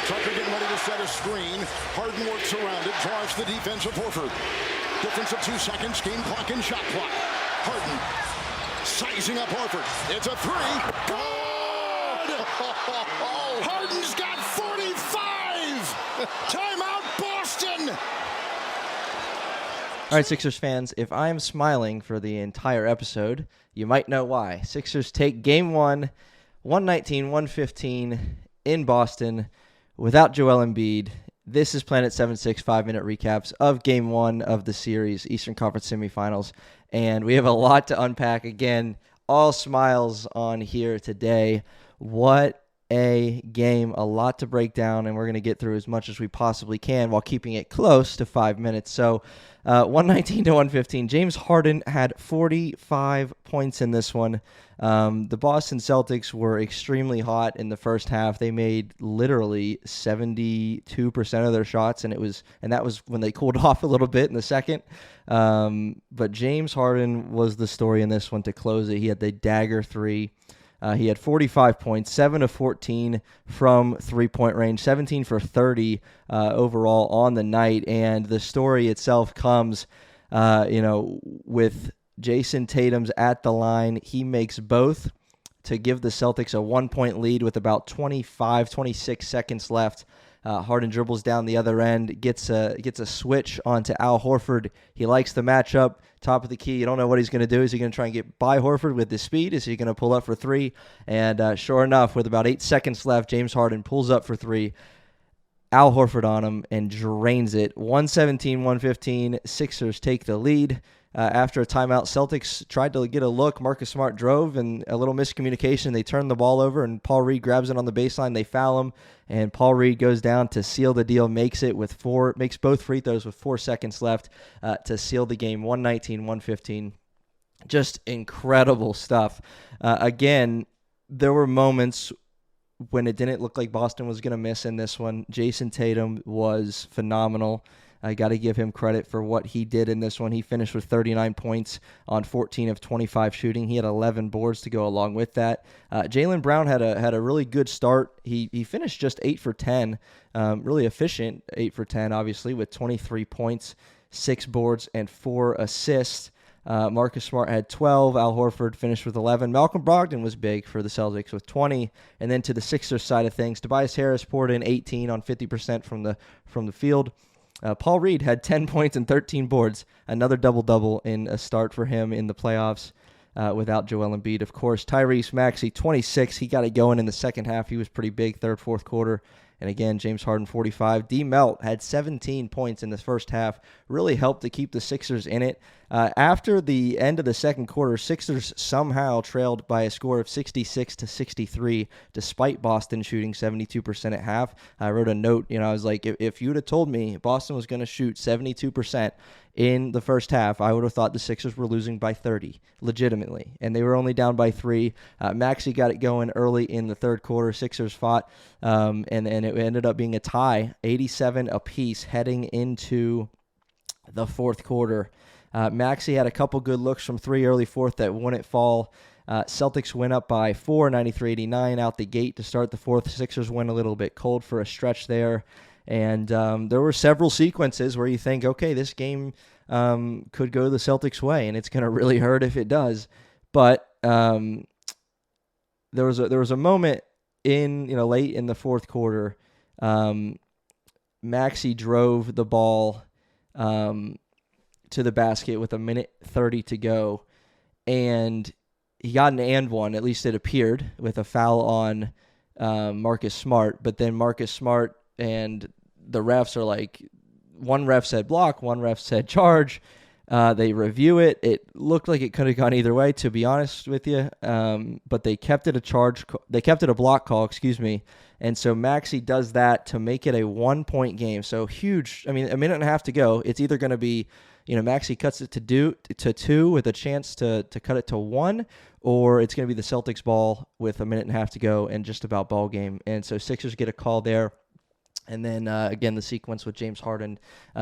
Tucker getting ready to set a screen. Harden works around it, drives the defense of Horford. Difference of 2 seconds, game clock and shot clock. Harden sizing up Horford. It's a three. Good! Harden's got 45! Timeout, Boston! All right, Sixers fans, if I am smiling for the entire episode, you might know why. Sixers take Game 1, 119-115 in Boston without Joel Embiid. This is Planet 76 5-minute recaps of Game 1 of the series, Eastern Conference semifinals, and we have a lot to unpack. Again, all smiles on here today. What a game, a lot to break down, and we're going to get through as much as we possibly can while keeping it close to 5 minutes. So 119-115. James Harden had 45 points in this one. The Boston Celtics were extremely hot in the first half. They made literally 72% of their shots, and that was when they cooled off a little bit in the second. But James Harden was the story in this one to close it. He had the dagger three. He had 45 points, 7 of 14 from three-point range, 17 for 30 overall on the night. And the story itself comes, with Jason Tatum's at the line. He makes both to give the Celtics a 1-point lead with about 26 seconds left. Harden dribbles down the other end, gets a switch onto Al Horford. He likes the matchup, top of the key. You don't know what he's going to do. Is he going to try and get by Horford with his speed? Is he going to pull up for three? And sure enough, with about 8 seconds left, James Harden pulls up for three. Al Horford on him and drains it. 117-115. Sixers take the lead. After a timeout, Celtics tried to get a look. Marcus Smart drove, and a little miscommunication. They turned the ball over, and Paul Reed grabs it on the baseline. They foul him, and Paul Reed goes down to seal the deal, makes both free throws with 4 seconds left to seal the game, 119-115. Just incredible stuff. Again, there were moments when it didn't look like Boston was going to miss in this one. Jason Tatum was phenomenal. I got to give him credit for what he did in this one. He finished with 39 points on 14 of 25 shooting. He had 11 boards to go along with that. Jaylen Brown had a really good start. He finished just 8 for 10, really efficient 8 for 10, obviously, with 23 points, 6 boards, and 4 assists. Marcus Smart had 12. Al Horford finished with 11. Malcolm Brogdon was big for the Celtics with 20. And then to the Sixers side of things, Tobias Harris poured in 18 on 50% from the field. Paul Reed had 10 points and 13 boards, another double-double in a start for him in the playoffs without Joel Embiid. Of course, Tyrese Maxey, 26. He got it going in the second half. He was pretty big, third, fourth quarter. And again, James Harden, 45. D. Melt had 17 points in the first half, really helped to keep the Sixers in it. After the end of the second quarter, Sixers somehow trailed by a score of 66-63, despite Boston shooting 72% at half. I wrote a note, I was like, if you'd have told me Boston was going to shoot 72% in the first half, I would have thought the Sixers were losing by 30, legitimately. And they were only down by 3. Maxey got it going early in the third quarter. Sixers fought, and it ended up being a tie, 87 apiece heading into the fourth quarter. Maxey had a couple good looks from 3 early fourth that wouldn't fall. Celtics went up by 4, 93-89 out the gate to start the fourth. Sixers went a little bit cold for a stretch there. And there were several sequences where you think, okay, this game could go the Celtics' way, and it's going to really hurt if it does. But there was a moment in late in the fourth quarter. Maxey drove the ball to the basket with 1:30 to go, and he got an and one, at least it appeared, with a foul on Marcus Smart. But then Marcus Smart and the refs are like, one ref said block, one ref said charge. They review it. It looked like it could have gone either way, to be honest with you. But they kept it a block call, And so Maxey does that to make it a 1-point game. So huge. I mean, a minute and a half to go. It's either going to be, Maxey cuts it to 2 with a chance to cut it to 1, or it's going to be the Celtics ball with a minute and a half to go and just about ball game. And so Sixers get a call there. And then, again, the sequence with James Harden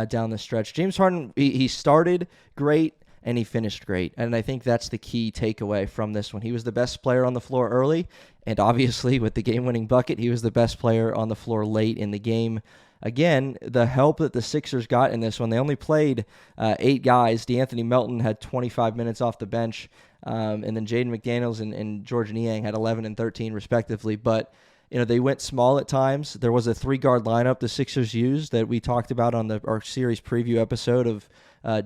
down the stretch. James Harden, he started great. and he finished great. And I think that's the key takeaway from this one. He was the best player on the floor early, and obviously with the game-winning bucket, he was the best player on the floor late in the game. Again, the help that the Sixers got in this one, they only played 8 guys. DeAnthony Melton had 25 minutes off the bench, and then Jaden McDaniels and George Niang had 11 and 13 respectively. But they went small at times. There was a 3-guard lineup the Sixers used that we talked about on our series preview episode of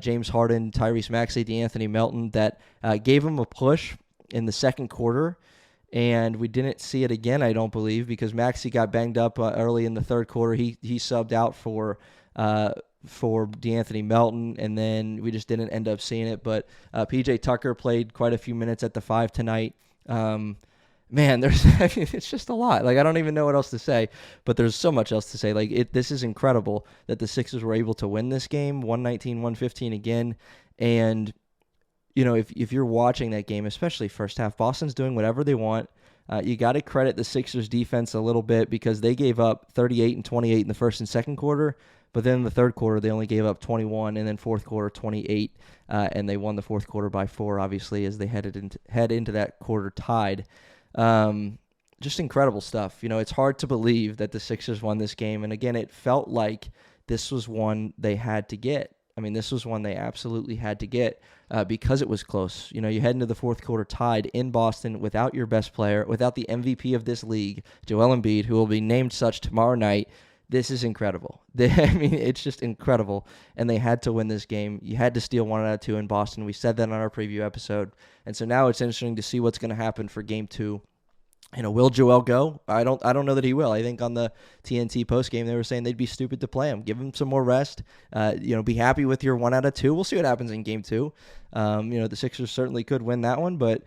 James Harden, Tyrese Maxey, DeAnthony Melton that gave them a push in the second quarter. And we didn't see it again, I don't believe, because Maxey got banged up early in the third quarter. He subbed out for DeAnthony Melton, and then we just didn't end up seeing it. But PJ Tucker played quite a few minutes at the 5 tonight. Man, it's just a lot. Like, I don't even know what else to say, but there's so much else to say. Like, this is incredible that the Sixers were able to win this game, 119-115 again, and if you're watching that game, especially first half, Boston's doing whatever they want. You got to credit the Sixers defense a little bit because they gave up 38 and 28 in the first and second quarter, but then in the third quarter they only gave up 21, and then fourth quarter 28, and they won the fourth quarter by 4, obviously, as they head into that quarter tied. Just incredible stuff. It's hard to believe that the Sixers won this game, and again, it felt like this was one they had to get. I mean, this was one they absolutely had to get because it was close. You head into the fourth quarter tied in Boston without your best player, without the MVP of this league, Joel Embiid, who will be named such tomorrow night. This is incredible. It's just incredible. And they had to win this game. You had to steal 1 out of 2 in Boston. We said that on our preview episode. And so now it's interesting to see what's going to happen for game 2. Will Joel go? I don't know that he will. I think on the TNT postgame they were saying they'd be stupid to play him. Give him some more rest. Be happy with your 1 out of 2. We'll see what happens in game 2. The Sixers certainly could win that one, but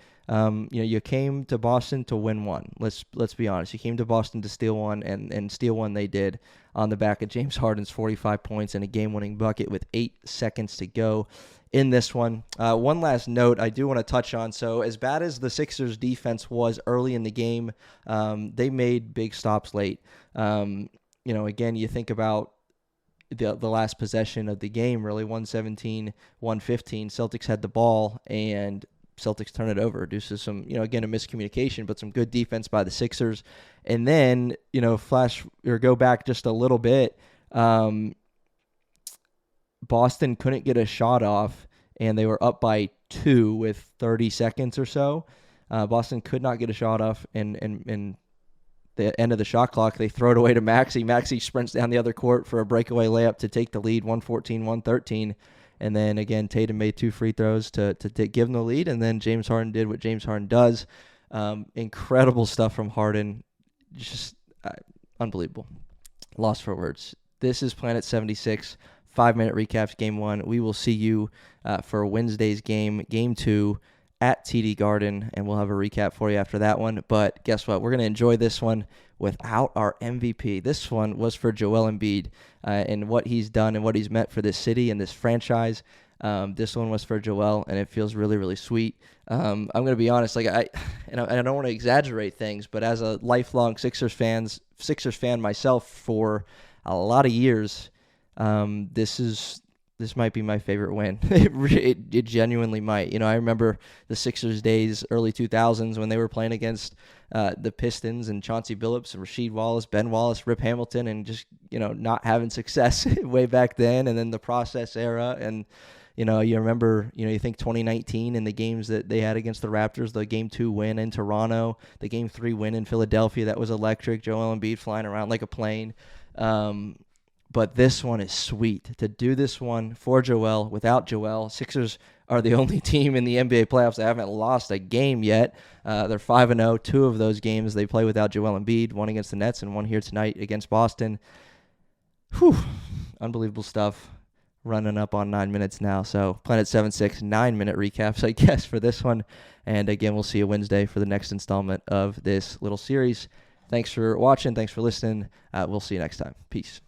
you came to Boston to win one. Let's be honest. You came to Boston to steal one, and steal one they did on the back of James Harden's 45 points and a game-winning bucket with 8 seconds to go in this one. One last note I do want to touch on. So as bad as the Sixers defense was early in the game, they made big stops late. Again, you think about the last possession of the game, really 117-115. Celtics had the ball and Celtics turn it over due to some, again, a miscommunication, but some good defense by the Sixers. And then, go back just a little bit. Boston couldn't get a shot off, and they were up by 2 with 30 seconds or so. Boston could not get a shot off, and the end of the shot clock, they throw it away to Maxey. Maxey sprints down the other court for a breakaway layup to take the lead, 114-113. And then, again, Tatum made 2 free throws to give them the lead, and then James Harden did what James Harden does. Incredible stuff from Harden. Just unbelievable. Lost for words. This is Planet 76. 5-minute recaps, Game 1. We will see you for Wednesday's game, Game 2, at TD Garden, and we'll have a recap for you after that one. But guess what? We're going to enjoy this one without our MVP. This one was for Joel Embiid and what he's done and what he's meant for this city and this franchise. This one was for Joel, and it feels really, really sweet. I'm going to be honest, I don't want to exaggerate things, but as a lifelong Sixers fan myself for a lot of years, this might be my favorite win. It genuinely might. I remember the Sixers days, early 2000s, when they were playing against the Pistons and Chauncey Billups and Rasheed Wallace, Ben Wallace, Rip Hamilton, and just, not having success way back then, and then the process era. And, you remember, you think 2019 and the games that they had against the Raptors, the Game 2 win in Toronto, the Game 3 win in Philadelphia, that was electric. Joel Embiid flying around like a plane. But this one is sweet. To do this one for Joel, without Joel, Sixers are the only team in the NBA playoffs that haven't lost a game yet. They're 5-0. 2 of those games they play without Joel Embiid, one against the Nets and one here tonight against Boston. Whew. Unbelievable stuff. Running up on 9 minutes now. So Planet 76, 9-minute recaps, I guess, for this one. And again, we'll see you Wednesday for the next installment of this little series. Thanks for watching. Thanks for listening. We'll see you next time. Peace.